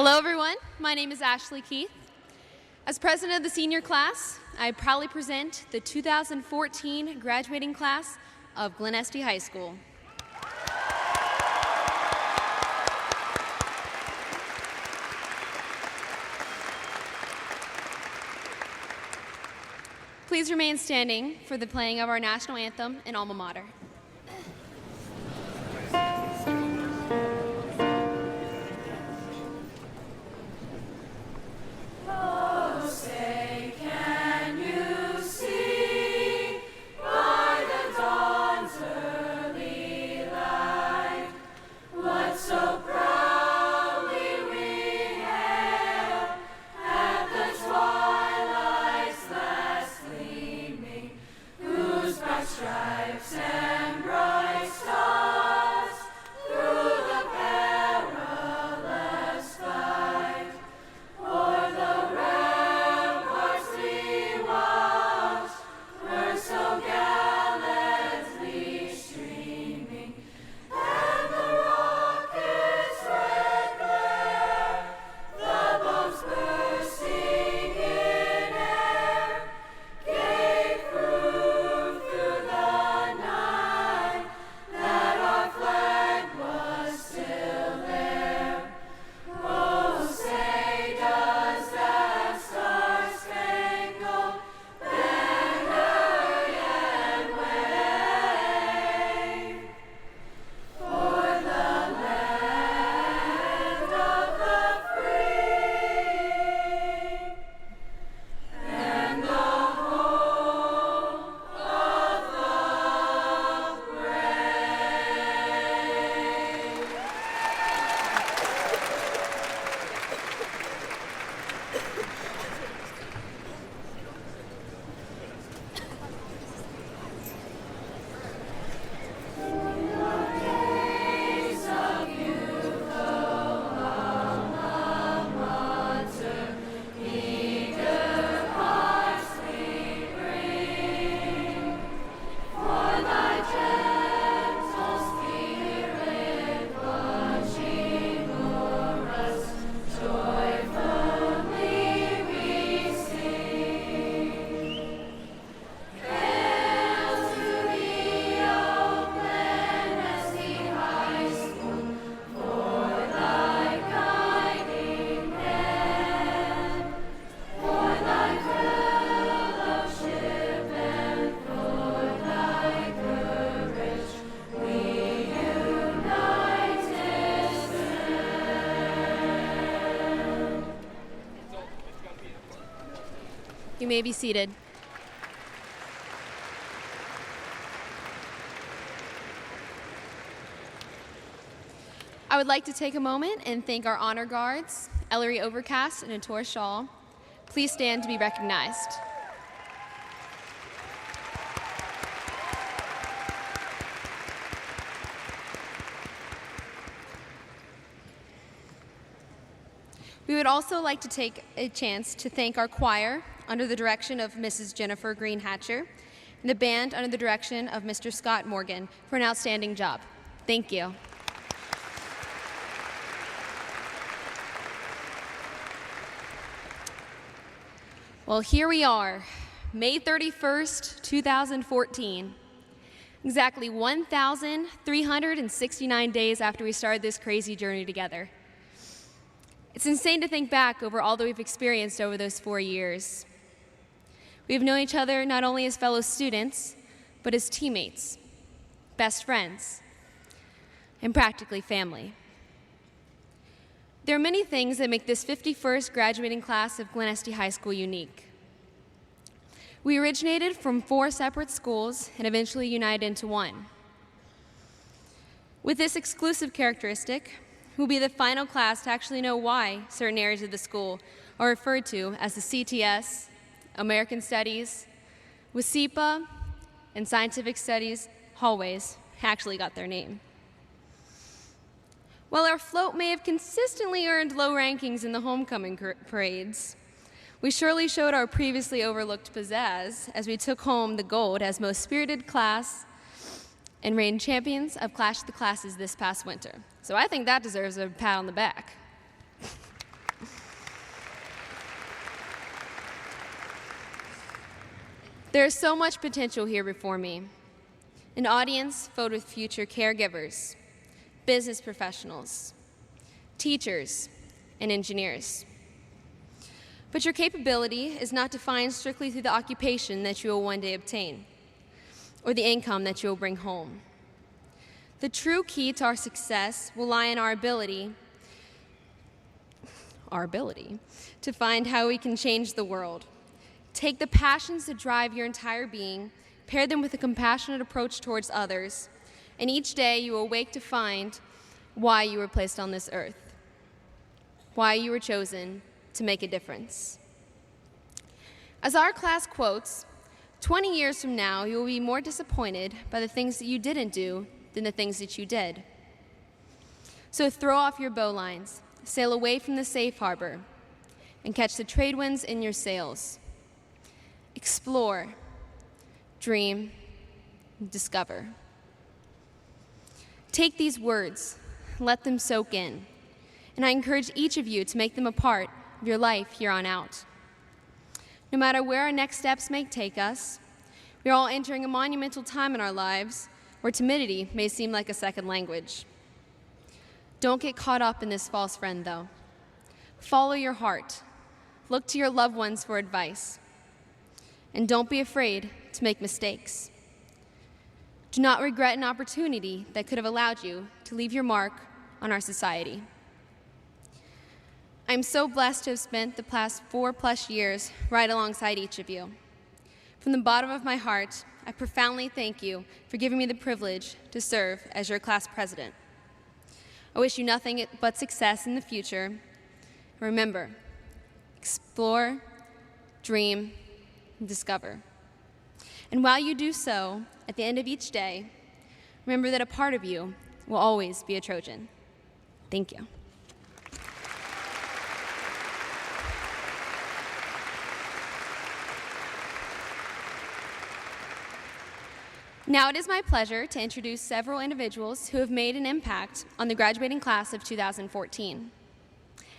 Hello, everyone. My name is Ashley Keith. As president of the senior class, I proudly present the 2014 graduating class of Glen Este High School. Please remain standing for the playing of our national anthem and alma mater. You may be seated. I would like to take a moment and thank our honor guards, Ellery Overcast and Ator Shaw. Please stand to be recognized. We would also like to take a chance to thank our choir under the direction of Mrs. Jennifer Green Hatcher and the band under the direction of Mr. Scott Morgan for an outstanding job. Thank you. Well, here we are, May 31st, 2014. Exactly 1,369 days after we started this crazy journey together. It's insane to think back over all that we've experienced over those 4 years. We've known each other not only as fellow students, but as teammates, best friends, and practically family. There are many things that make this 51st graduating class of Glen Este High School unique. We originated from 4 separate schools and eventually united into one. With this exclusive characteristic, we'll be the final class to actually know why certain areas of the school are referred to as the CTS, American Studies, WSEPA, and Scientific Studies hallways actually got their name. While our float may have consistently earned low rankings in the homecoming parades, we surely showed our previously overlooked pizzazz as we took home the gold as most spirited class and reigned champions of Clash of the Classes this past winter. So I think that deserves a pat on the back. There is so much potential here before me. An audience filled with future caregivers, business professionals, teachers, and engineers. But your capability is not defined strictly through the occupation that you will one day obtain, or the income that you will bring home. The true key to our success will lie in our ability to find how we can change the world. Take the passions that drive your entire being, pair them with a compassionate approach towards others, and each day you will wake to find why you were placed on this earth, why you were chosen to make a difference. As our class quotes, 20 years from now, you will be more disappointed by the things that you didn't do than the things that you did. So throw off your bowlines, sail away from the safe harbor, and catch the trade winds in your sails. Explore, dream, discover. Take these words, let them soak in, and I encourage each of you to make them a part of your life here on out. No matter where our next steps may take us, we are all entering a monumental time in our lives where timidity may seem like a second language. Don't get caught up in this false friend, though. Follow your heart. Look to your loved ones for advice. And don't be afraid to make mistakes. Do not regret an opportunity that could have allowed you to leave your mark on our society. I'm so blessed to have spent the past 4+ years right alongside each of you. From the bottom of my heart, I profoundly thank you for giving me the privilege to serve as your class president. I wish you nothing but success in the future. Remember, explore, dream, and discover. And while you do so, at the end of each day, remember that a part of you will always be a Trojan. Thank you. Now it is my pleasure to introduce several individuals who have made an impact on the graduating class of 2014.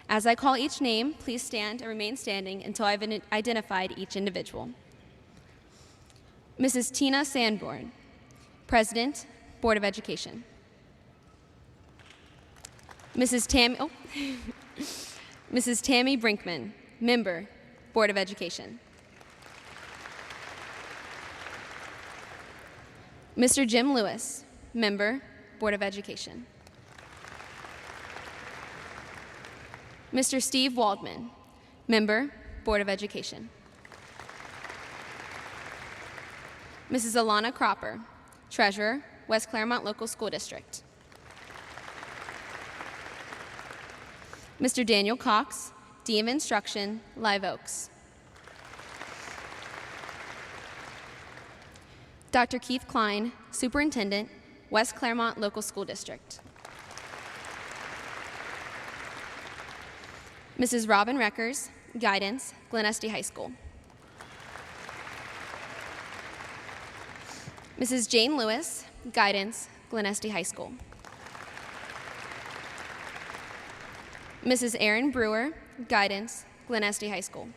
As I call each name, please stand and remain standing until I've identified each individual. Mrs. Tina Sanborn, President, Board of Education. Mrs. Tammy Brinkman, Member, Board of Education. Mr. Jim Lewis, Member, Board of Education. Mr. Steve Waldman, Member, Board of Education. Mrs. Alana Cropper, Treasurer, West Claremont Local School District. Mr. Daniel Cox, Dean of Instruction, Live Oaks. Dr. Keith Klein, Superintendent, West Claremont Local School District. Mrs. Robin Reckers, Guidance, Glen Este High School. Mrs. Jane Lewis, Guidance, Glen Este High School. Mrs. Erin Brewer, Guidance, Glen Este High School.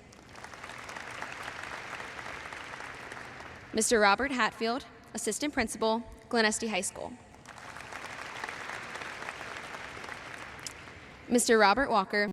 Mr. Robert Hatfield, Assistant Principal, Glen Este High School. Mr. Robert Walker,